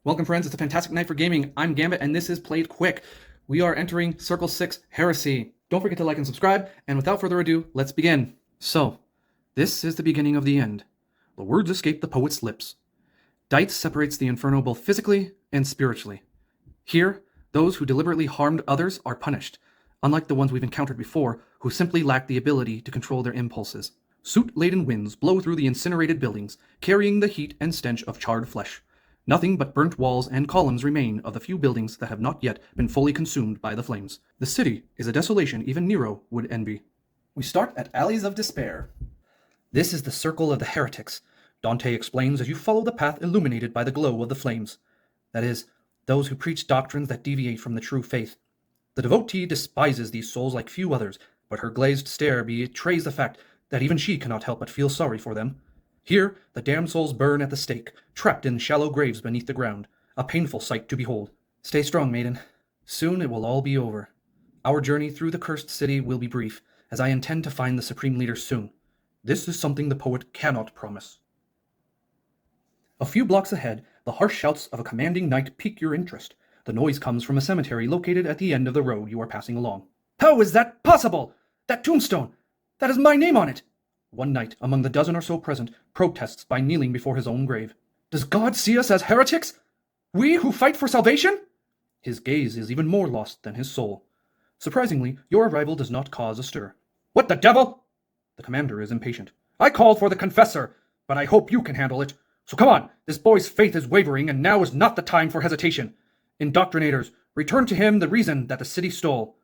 Welcome, friends. It's a fantastic night for gaming. I'm Gambit, and this is Played Quick. We are entering Circle 6 Heresy. Don't forget to like and subscribe, and without further ado, let's begin. So, this is the beginning of the end. The words escape the poet's lips. Dante separates the Inferno both physically and spiritually. Here, those who deliberately harmed others are punished, unlike the ones we've encountered before, who simply lack the ability to control their impulses. Soot-laden winds blow through the incinerated buildings, carrying the heat and stench of charred flesh. Nothing but burnt walls and columns remain of the few buildings that have not yet been fully consumed by the flames. The city is a desolation even Nero would envy. We start at Alleys of Despair. This is the circle of the heretics, Dante explains as you follow the path illuminated by the glow of the flames. That is, those who preach doctrines that deviate from the true faith. The devotee despises these souls like few others, but her glazed stare betrays the fact that even she cannot help but feel sorry for them. Here, the damned souls burn at the stake, trapped in shallow graves beneath the ground, a painful sight to behold. Stay strong, maiden. Soon it will all be over. Our journey through the cursed city will be brief, as I intend to find the Supreme Leader soon. This is something the poet cannot promise. A few blocks ahead, the harsh shouts of a commanding knight pique your interest. The noise comes from a cemetery located at the end of the road you are passing along. How is that possible? That tombstone! That has my name on it! One knight, among the dozen or so present, protests by kneeling before his own grave. Does God see us as heretics? We who fight for salvation? His gaze is even more lost than his soul. Surprisingly, your arrival does not cause a stir. What the devil? The commander is impatient. I called for the confessor, but I hope you can handle it. So come on, this boy's faith is wavering, and now is not the time for hesitation. Indoctrinators, return to him the reason that the city stole.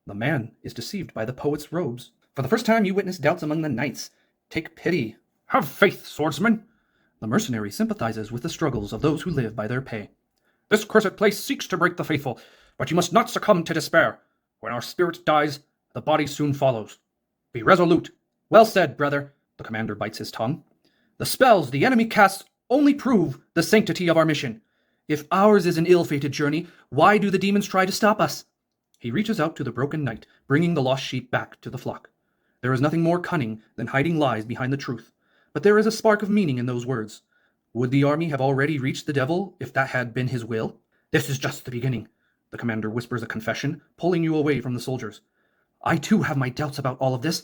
The man is deceived by the poet's robes. For the first time you witness doubts among the knights. Take pity. Have faith, swordsman. The mercenary sympathizes with the struggles of those who live by their pay. This cursed place seeks to break the faithful, but you must not succumb to despair. When our spirit dies, the body soon follows. Be resolute. Well said, brother. The commander bites his tongue. The spells the enemy casts only prove the sanctity of our mission. If ours is an ill-fated journey, why do the demons try to stop us? He reaches out to the broken knight, bringing the lost sheep back to the flock. There is nothing more cunning than hiding lies behind the truth, but there is a spark of meaning in those words. Would the army have already reached the devil if that had been his will? This is just the beginning. The commander whispers a confession, pulling you away from the soldiers. I too have my doubts about all of this,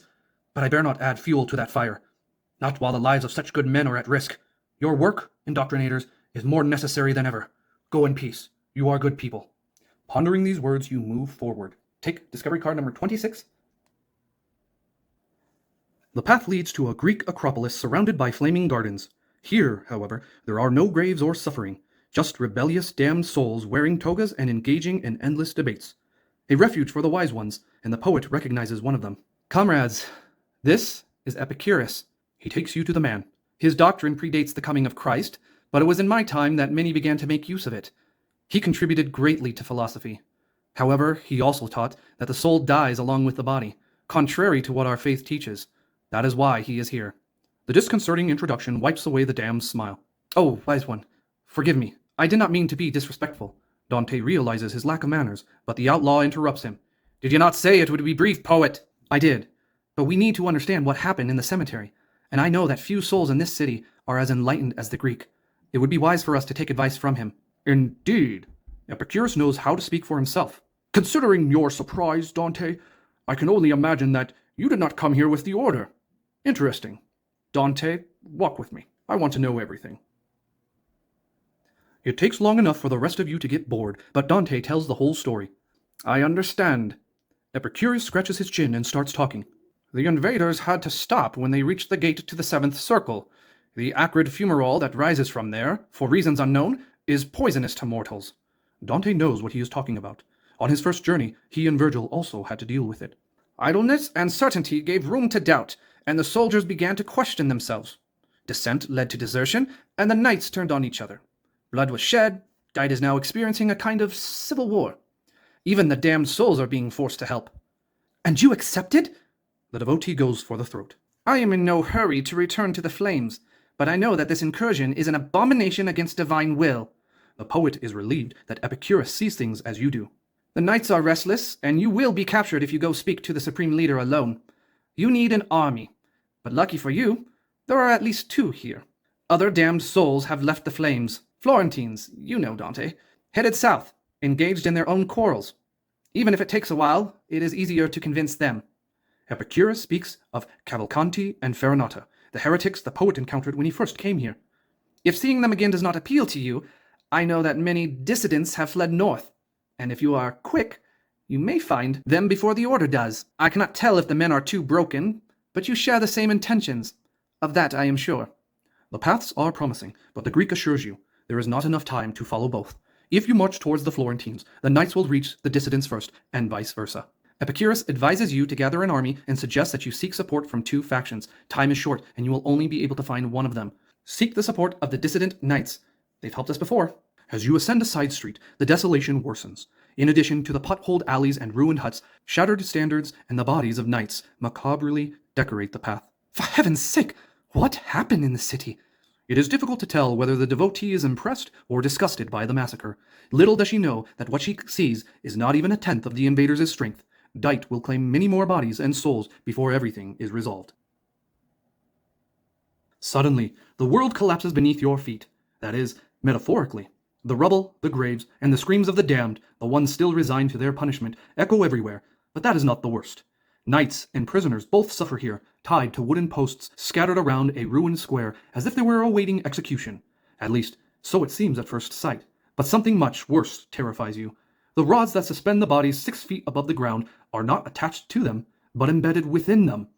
but I dare not add fuel to that fire. Not while the lives of such good men are at risk. Your work, indoctrinators, is more necessary than ever. Go in peace. You are good people. Pondering these words, you move forward. Take discovery card number 26. The path leads to a Greek acropolis surrounded by flaming gardens. Here, however, there are no graves or suffering, just rebellious damned souls wearing togas and engaging in endless debates. A refuge for the wise ones, and the poet recognizes one of them. Comrades, this is Epicurus. He takes you to the man. His doctrine predates the coming of Christ, but it was in my time that many began to make use of it. He contributed greatly to philosophy. However, he also taught that the soul dies along with the body, contrary to what our faith teaches. That is why he is here. The disconcerting introduction wipes away the damned smile. Oh, wise one, forgive me. I did not mean to be disrespectful. Dante realizes his lack of manners, but the outlaw interrupts him. Did you not say it would be brief, poet? I did, but we need to understand what happened in the cemetery, and I know that few souls in this city are as enlightened as the Greek. It would be wise for us to take advice from him. Indeed. Epicurus knows how to speak for himself. Considering your surprise, Dante, I can only imagine that you did not come here with the order. Interesting. Dante, walk with me. I want to know everything. It takes long enough for the rest of you to get bored, but Dante tells the whole story. I understand. Epicurus scratches his chin and starts talking. The invaders had to stop when they reached the gate to the seventh circle. The acrid fumarole that rises from there, for reasons unknown, is poisonous to mortals. Dante knows what he is talking about. On his first journey, he and Virgil also had to deal with it. Idleness and certainty gave room to doubt, and the soldiers began to question themselves. Dissent led to desertion, and the knights turned on each other. Blood was shed. Dante is now experiencing a kind of civil war. Even the damned souls are being forced to help. And you accepted? The devotee goes for the throat. I am in no hurry to return to the flames, but I know that this incursion is an abomination against divine will. The poet is relieved that Epicurus sees things as you do. The knights are restless, and you will be captured if you go speak to the Supreme Leader alone. You need an army, but lucky for you, there are at least two here. Other damned souls have left the flames. Florentines, you know, Dante, headed south, engaged in their own quarrels. Even if it takes a while, it is easier to convince them. Epicurus speaks of Cavalcanti and Farinata, the heretics the poet encountered when he first came here. If seeing them again does not appeal to you, I know that many dissidents have fled north, and if you are quick, you may find them before the order does. I cannot tell if the men are too broken, but you share the same intentions. Of that I am sure. The paths are promising, but the Greek assures you there is not enough time to follow both. If you march towards the Florentines, the knights will reach the dissidents first, and vice versa. Epicurus advises you to gather an army and suggests that you seek support from two factions. Time is short, and you will only be able to find one of them. Seek the support of the dissident knights. They've helped us before. As you ascend a side street, the desolation worsens. In addition to the potholed alleys and ruined huts, shattered standards and the bodies of knights macabrely decorate the path. For heaven's sake, what happened in the city? It is difficult to tell whether the devotee is impressed or disgusted by the massacre. Little does she know that what she sees is not even a tenth of the invaders' strength. Dante will claim many more bodies and souls before everything is resolved. Suddenly, the world collapses beneath your feet. That is, metaphorically. The rubble, the graves, and the screams of the damned, the ones still resigned to their punishment, echo everywhere, but that is not the worst. Knights and prisoners both suffer here, tied to wooden posts scattered around a ruined square as if they were awaiting execution. At least, so it seems at first sight. But something much worse terrifies you. The rods that suspend the bodies 6 feet above the ground are not attached to them, but embedded within them,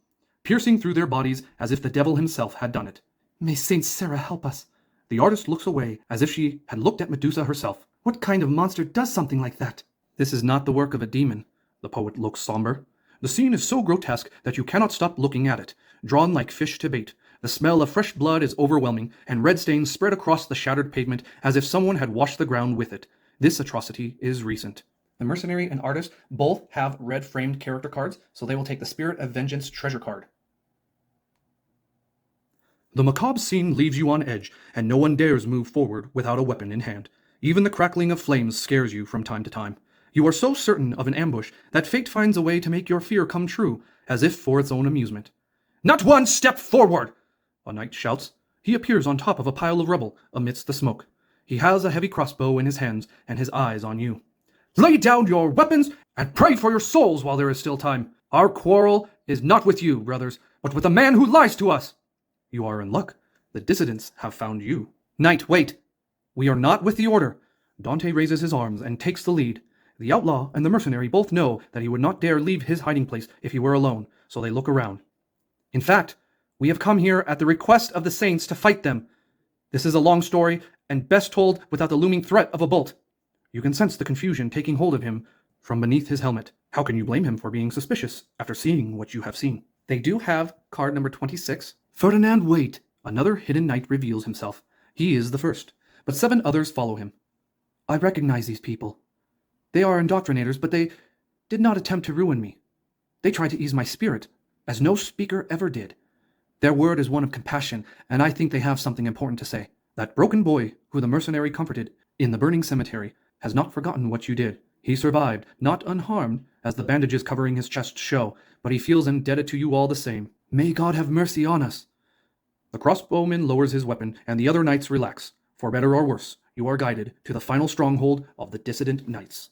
piercing through their bodies as if the devil himself had done it. May Saint Sarah help us. The artist looks away as if she had looked at Medusa herself. What kind of monster does something like that? This is not the work of a demon. The poet looks somber. The scene is so grotesque that you cannot stop looking at it, drawn like fish to bait. The smell of fresh blood is overwhelming, and red stains spread across the shattered pavement as if someone had washed the ground with it. This atrocity is recent. The mercenary and artist both have red framed character cards, so they will take the Spirit of Vengeance treasure card. The macabre scene leaves you on edge, and no one dares move forward without a weapon in hand. Even the crackling of flames scares you from time to time. You are so certain of an ambush that fate finds a way to make your fear come true, as if for its own amusement. Not one step forward! A knight shouts. He appears on top of a pile of rubble amidst the smoke. He has a heavy crossbow in his hands and his eyes on you. Lay down your weapons and pray for your souls while there is still time. Our quarrel is not with you, brothers, but with the man who lies to us. You are in luck. The dissidents have found you. Knight, wait! We are not with the order. Dante raises his arms and takes the lead. The outlaw and the mercenary both know that he would not dare leave his hiding place if he were alone, so they look around. In fact, we have come here at the request of the saints to fight them. This is a long story, and best told without the looming threat of a bolt. You can sense the confusion taking hold of him from beneath his helmet. How can you blame him for being suspicious after seeing what you have seen? They do have card number 26. Ferdinand, wait! Another hidden knight reveals himself. He is the first, but 7 others follow him. I recognize these people. They are indoctrinators, but they did not attempt to ruin me. They tried to ease my spirit, as no speaker ever did. Their word is one of compassion, and I think they have something important to say. That broken boy, who the mercenary comforted in the burning cemetery, has not forgotten what you did. He survived, not unharmed, as the bandages covering his chest show, but he feels indebted to you all the same. May God have mercy on us. The crossbowman lowers his weapon, and the other knights relax. For better or worse, you are guided to the final stronghold of the dissident knights.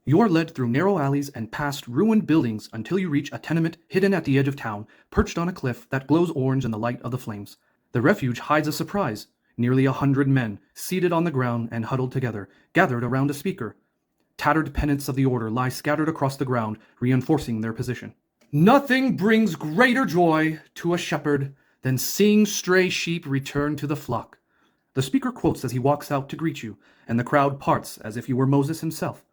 You are led through narrow alleys and past ruined buildings until you reach a tenement hidden at the edge of town, perched on a cliff that glows orange in the light of the flames. The refuge hides a surprise. Nearly 100 men, seated on the ground and huddled together, gathered around a speaker. Tattered pennants of the order lie scattered across the ground, reinforcing their position. Nothing brings greater joy to a shepherd than seeing stray sheep return to the flock. The speaker quotes as he walks out to greet you, and the crowd parts as if you were Moses himself.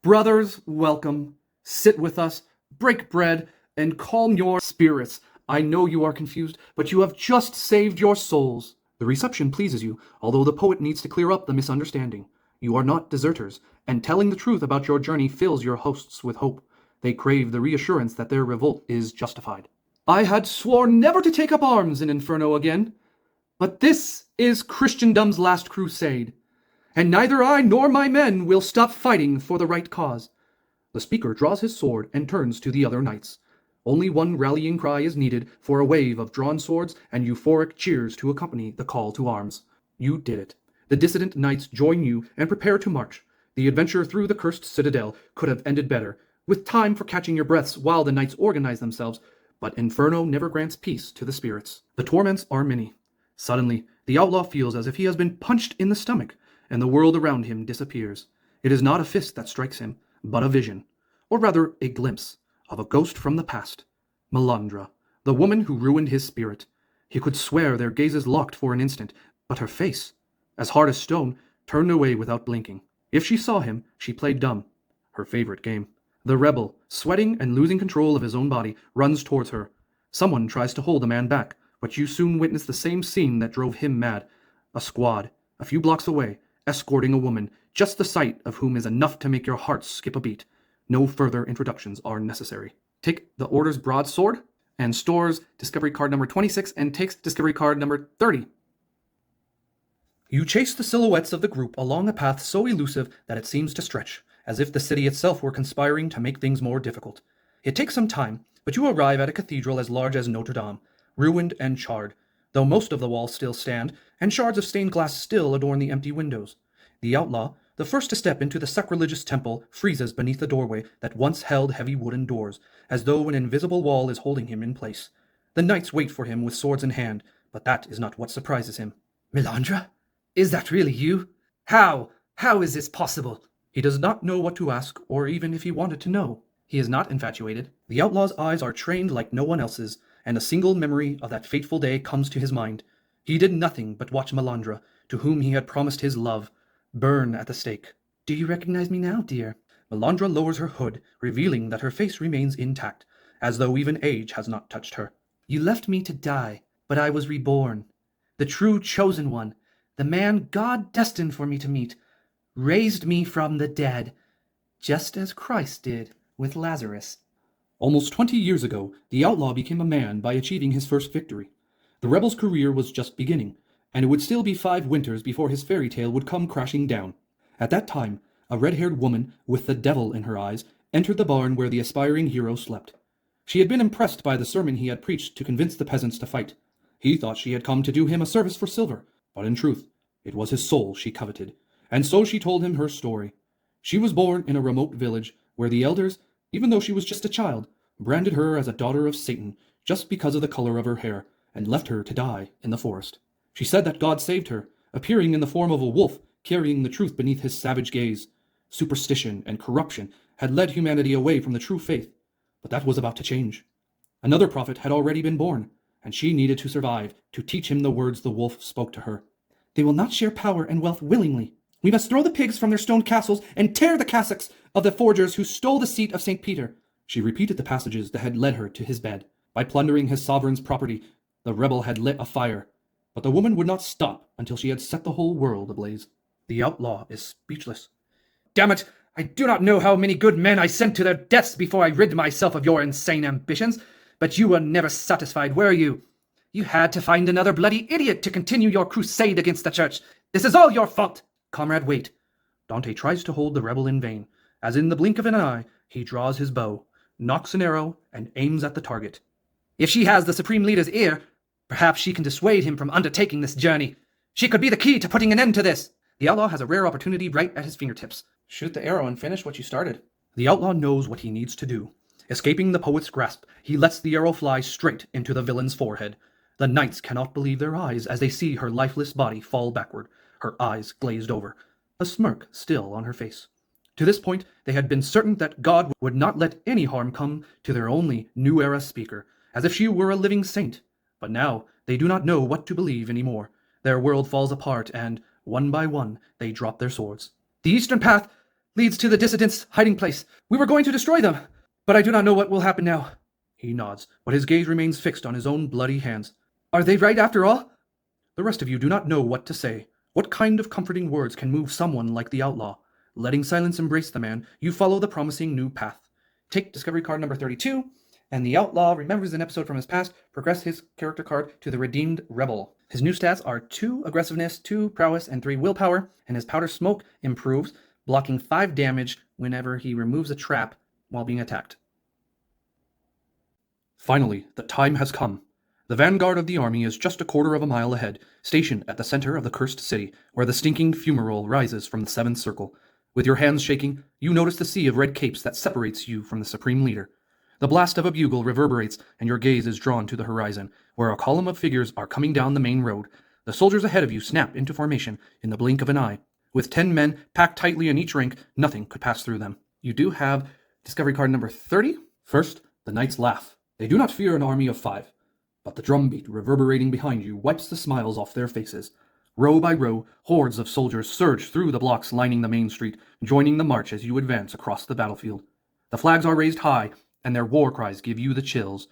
Brothers, welcome. Sit with us, break bread, and calm your spirits. I know you are confused, but you have just saved your souls. The reception pleases you, although the poet needs to clear up the misunderstanding. You are not deserters, and telling the truth about your journey fills your hosts with hope. They crave the reassurance that their revolt is justified. I had sworn never to take up arms in Inferno again, but this is Christendom's last crusade, and neither I nor my men will stop fighting for the right cause. The speaker draws his sword and turns to the other knights. Only one rallying cry is needed for a wave of drawn swords and euphoric cheers to accompany the call to arms. You did it. The dissident knights join you and prepare to march. The adventure through the cursed citadel could have ended better, with time for catching your breaths while the knights organize themselves, but Inferno never grants peace to the spirits. The torments are many. Suddenly, the outlaw feels as if he has been punched in the stomach, and the world around him disappears. It is not a fist that strikes him, but a vision, or rather a glimpse, of a ghost from the past. Melandra, the woman who ruined his spirit. He could swear their gazes locked for an instant, but her face, as hard as stone, turned away without blinking. If she saw him, she played dumb. Her favorite game. The rebel, sweating and losing control of his own body, runs towards her. Someone tries to hold the man back, but you soon witness the same scene that drove him mad. A squad, a few blocks away, escorting a woman, just the sight of whom is enough to make your heart skip a beat. No further introductions are necessary. Take the Order's broadsword and stores discovery card number 26 and takes discovery card number 30. You chase the silhouettes of the group along a path so elusive that it seems to stretch, as if the city itself were conspiring to make things more difficult. It takes some time, but you arrive at a cathedral as large as Notre Dame, ruined and charred, though most of the walls still stand, and shards of stained glass still adorn the empty windows. The outlaw, the first to step into the sacrilegious temple, freezes beneath the doorway that once held heavy wooden doors, as though an invisible wall is holding him in place. The knights wait for him with swords in hand, but that is not what surprises him. Melandra? Is that really you? How? How is this possible? He does not know what to ask, or even if he wanted to know. He is not infatuated. The outlaw's eyes are trained like no one else's, and a single memory of that fateful day comes to his mind. He did nothing but watch Melandra, to whom he had promised his love, burn at the stake. Do you recognize me now, dear? Melandra lowers her hood, revealing that her face remains intact, as though even age has not touched her. You left me to die, but I was reborn. The true chosen one, the man God destined for me to meet, raised me from the dead, just as Christ did with Lazarus. Almost 20 years ago, the outlaw became a man by achieving his first victory. The rebel's career was just beginning, and it would still be 5 winters before his fairy tale would come crashing down. At that time, a red-haired woman with the devil in her eyes entered the barn where the aspiring hero slept. She had been impressed by the sermon he had preached to convince the peasants to fight. He thought she had come to do him a service for silver, but in truth, it was his soul she coveted, and so she told him her story. She was born in a remote village where the elders, even though she was just a child, branded her as a daughter of Satan just because of the color of her hair, and left her to die in the forest. She said that God saved her, appearing in the form of a wolf, carrying the truth beneath his savage gaze. Superstition and corruption had led humanity away from the true faith, but that was about to change. Another prophet had already been born, and she needed to survive to teach him the words the wolf spoke to her. They will not share power and wealth willingly. We must throw the pigs from their stone castles and tear the cassocks of the forgers who stole the seat of St. Peter. She repeated the passages that had led her to his bed. By plundering his sovereign's property, the rebel had lit a fire, but the woman would not stop until she had set the whole world ablaze. The outlaw is speechless. Damn it! I do not know how many good men I sent to their deaths before I rid myself of your insane ambitions, but you were never satisfied, were you? You had to find another bloody idiot to continue your crusade against the church. This is all your fault! Comrade, wait. Dante tries to hold the rebel in vain. As in the blink of an eye, he draws his bow, nocks an arrow, and aims at the target. If she has the Supreme Leader's ear, perhaps she can dissuade him from undertaking this journey. She could be the key to putting an end to this. The outlaw has a rare opportunity right at his fingertips. Shoot the arrow and finish what you started. The outlaw knows what he needs to do. Escaping the poet's grasp, he lets the arrow fly straight into the villain's forehead. The knights cannot believe their eyes as they see her lifeless body fall backward, her eyes glazed over, a smirk still on her face. To this point, they had been certain that God would not let any harm come to their only New Era speaker, as if she were a living saint. But now, they do not know what to believe anymore. Their world falls apart, and, one by one, they drop their swords. The eastern path leads to the dissidents' hiding place. We were going to destroy them, but I do not know what will happen now. He nods, but his gaze remains fixed on his own bloody hands. Are they right after all? The rest of you do not know what to say. What kind of comforting words can move someone like the outlaw? Letting silence embrace the man, you follow the promising new path. Take discovery card number 32, and the outlaw remembers an episode from his past. Progress his character card to the redeemed rebel. His new stats are 2 aggressiveness, 2 prowess, and 3 willpower, and his powder smoke improves, blocking 5 damage whenever he removes a trap while being attacked. Finally, the time has come. The vanguard of the army is just a quarter of a mile ahead, stationed at the center of the cursed city, where the stinking fumarole rises from the seventh circle. With your hands shaking, you notice the sea of red capes that separates you from the supreme leader. The blast of a bugle reverberates, and your gaze is drawn to the horizon, where a column of figures are coming down the main road. The soldiers ahead of you snap into formation in the blink of an eye. With 10 men packed tightly in each rank, nothing could pass through them. You do have discovery card number 30. First, the knights laugh. They do not fear an army of 5. But the drumbeat reverberating behind you wipes the smiles off their faces. Row by row, hordes of soldiers surge through the blocks lining the main street, joining the march as you advance across the battlefield. The flags are raised high, and their war cries give you the chills.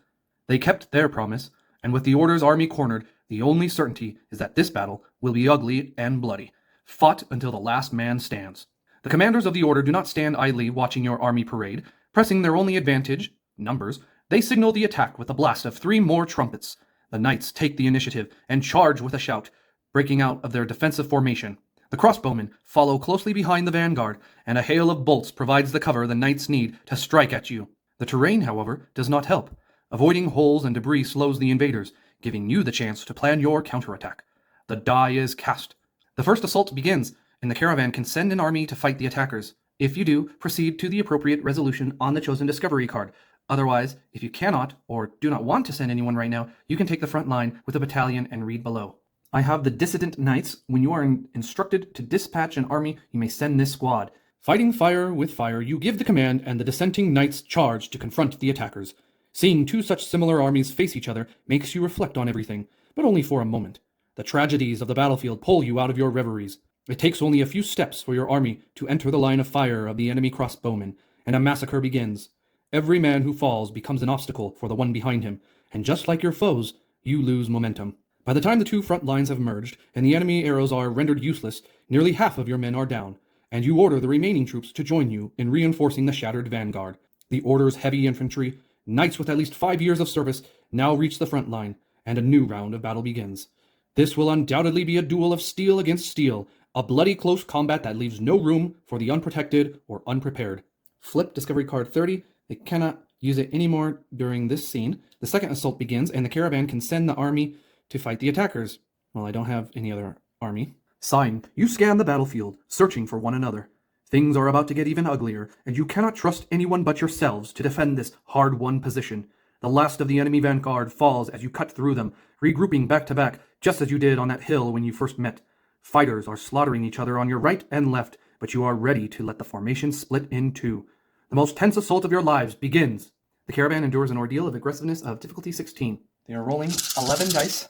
They kept their promise, and with the Order's army cornered, the only certainty is that this battle will be ugly and bloody, fought until the last man stands. The commanders of the Order do not stand idly watching your army parade. Pressing their only advantage, numbers, they signal the attack with a blast of 3 more trumpets. The knights take the initiative and charge with a shout, breaking out of their defensive formation. The crossbowmen follow closely behind the vanguard, and a hail of bolts provides the cover the knights need to strike at you. The terrain, however, does not help. Avoiding holes and debris slows the invaders, giving you the chance to plan your counterattack. The die is cast. The first assault begins, and the caravan can send an army to fight the attackers. If you do, proceed to the appropriate resolution on the chosen discovery card. Otherwise, if you cannot, or do not want to send anyone right now, you can take the front line with a battalion and read below. I have the Dissident Knights. When you are instructed to dispatch an army, you may send this squad. Fighting fire with fire, you give the command, and the dissenting knights charge to confront the attackers. Seeing 2 such similar armies face each other makes you reflect on everything, but only for a moment. The tragedies of the battlefield pull you out of your reveries. It takes only a few steps for your army to enter the line of fire of the enemy crossbowmen, and a massacre begins. Every man who falls becomes an obstacle for the one behind him, and just like your foes, you lose momentum. By the time the 2 front lines have merged, and the enemy arrows are rendered useless, nearly half of your men are down, and you order the remaining troops to join you in reinforcing the shattered vanguard. The Order's heavy infantry, knights with at least 5 years of service, now reach the front line, and a new round of battle begins. This will undoubtedly be a duel of steel against steel, a bloody close combat that leaves no room for the unprotected or unprepared. Flip discovery card 30. They cannot use it anymore during this scene. The second assault begins, and the caravan can send the army to fight the attackers. Well, I don't have any other army. Sign. You scan the battlefield, searching for one another. Things are about to get even uglier, and you cannot trust anyone but yourselves to defend this hard-won position. The last of the enemy vanguard falls as you cut through them, regrouping back to back, just as you did on that hill when you first met. Fighters are slaughtering each other on your right and left, but you are ready to let the formation split in 2. The most tense assault of your lives begins. The caravan endures an ordeal of aggressiveness of difficulty 16. They are rolling 11 dice.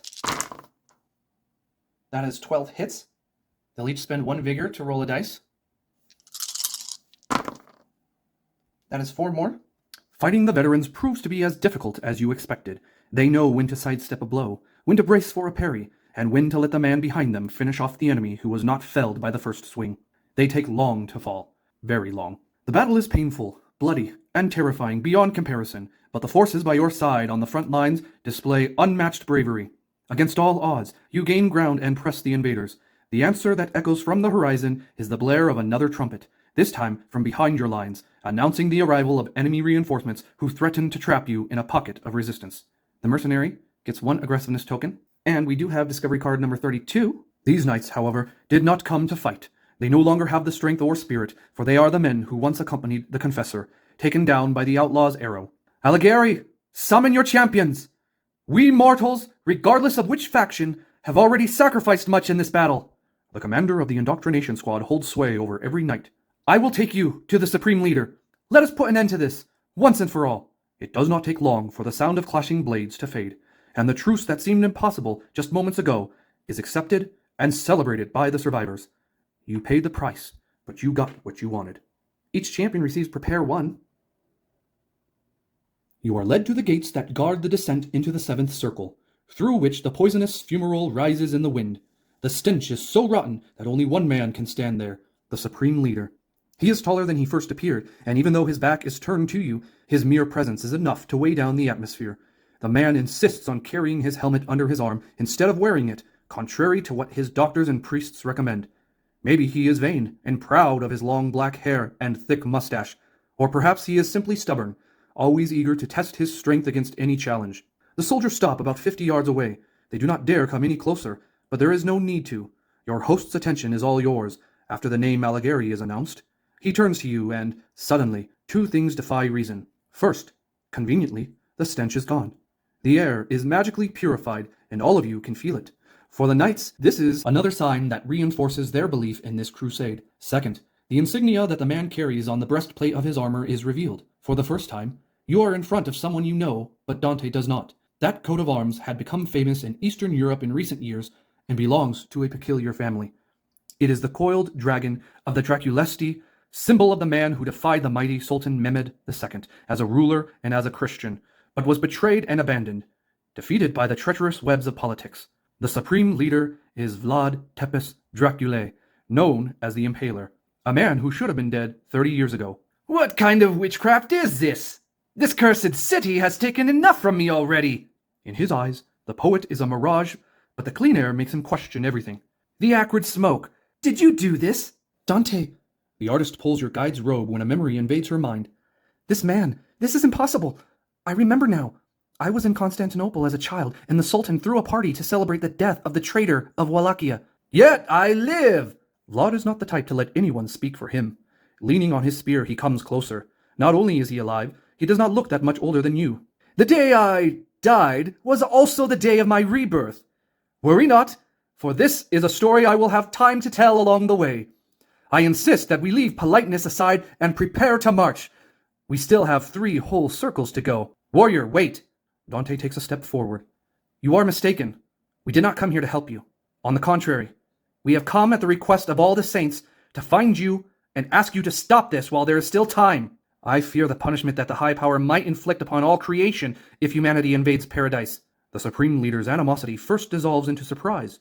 That is 12 hits. They'll each spend 1 vigor to roll a dice. That is 4 more. Fighting the veterans proves to be as difficult as you expected. They know when to sidestep a blow, when to brace for a parry, and when to let the man behind them finish off the enemy who was not felled by the first swing. They take long to fall. Very long. The battle is painful, bloody, and terrifying beyond comparison, but the forces by your side on the front lines display unmatched bravery. Against all odds, you gain ground and press the invaders. The answer that echoes from the horizon is the blare of another trumpet, this time from behind your lines, announcing the arrival of enemy reinforcements who threaten to trap you in a pocket of resistance. The mercenary gets 1 aggressiveness token, and we do have discovery card number 32. These knights, however, did not come to fight. They no longer have the strength or spirit, for they are the men who once accompanied the Confessor, taken down by the outlaw's arrow. Alighieri, summon your champions! We mortals, regardless of which faction, have already sacrificed much in this battle. The commander of the indoctrination squad holds sway over every knight. I will take you to the supreme leader. Let us put an end to this, once and for all. It does not take long for the sound of clashing blades to fade, and the truce that seemed impossible just moments ago is accepted and celebrated by the survivors. You paid the price, but you got what you wanted. Each champion receives Prepare 1. You are led to the gates that guard the descent into the 7th circle, through which the poisonous fumarole rises in the wind. The stench is so rotten that only one man can stand there, the supreme leader. He is taller than he first appeared, and even though his back is turned to you, his mere presence is enough to weigh down the atmosphere. The man insists on carrying his helmet under his arm instead of wearing it, contrary to what his doctors and priests recommend. Maybe he is vain and proud of his long black hair and thick mustache, or perhaps he is simply stubborn, always eager to test his strength against any challenge. The soldiers stop about 50 yards away. They do not dare come any closer, but there is no need to. Your host's attention is all yours after the name Alighieri is announced. He turns to you, and, suddenly, two things defy reason. First, conveniently, the stench is gone. The air is magically purified, and all of you can feel it. For the knights, this is another sign that reinforces their belief in this crusade. Second, the insignia that the man carries on the breastplate of his armor is revealed. For the first time, you are in front of someone you know, but Dante does not. That coat of arms had become famous in Eastern Europe in recent years and belongs to a peculiar family. It is the coiled dragon of the Draculesti, symbol of the man who defied the mighty Sultan Mehmed II as a ruler and as a Christian, but was betrayed and abandoned, defeated by the treacherous webs of politics. The supreme leader is Vlad Tepes Dracula, known as the Impaler, a man who should have been dead 30 years ago. What kind of witchcraft is this? This cursed city has taken enough from me already. In his eyes, the poet is a mirage, but the clean air makes him question everything. The acrid smoke. Did you do this? Dante! The artist pulls your guide's robe when a memory invades her mind. This is impossible. I remember now. I was in Constantinople as a child, and the Sultan threw a party to celebrate the death of the traitor of Wallachia. Yet I live! Vlad is not the type to let anyone speak for him. Leaning on his spear, he comes closer. Not only is he alive, he does not look that much older than you. The day I died was also the day of my rebirth. Worry not, for this is a story I will have time to tell along the way. I insist that we leave politeness aside and prepare to march. We still have 3 whole circles to go. Warrior, wait! Dante takes a step forward. You are mistaken. We did not come here to help you. On the contrary, we have come at the request of all the saints to find you and ask you to stop this while there is still time. I fear the punishment that the High Power might inflict upon all creation if humanity invades paradise. The Supreme Leader's animosity first dissolves into surprise,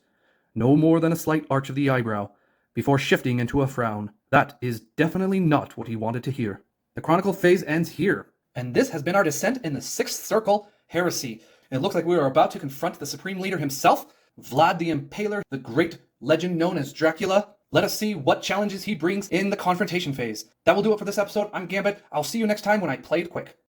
no more than a slight arch of the eyebrow, before shifting into a frown. That is definitely not what he wanted to hear. The Chronicle phase ends here, and this has been our descent in the 6th Circle, Heresy. It looks like we are about to confront the Supreme Leader himself, Vlad the Impaler, the great legend known as Dracula. Let us see what challenges he brings in the confrontation phase. That will do it for this episode. I'm Gambit. I'll see you next time when I play it quick.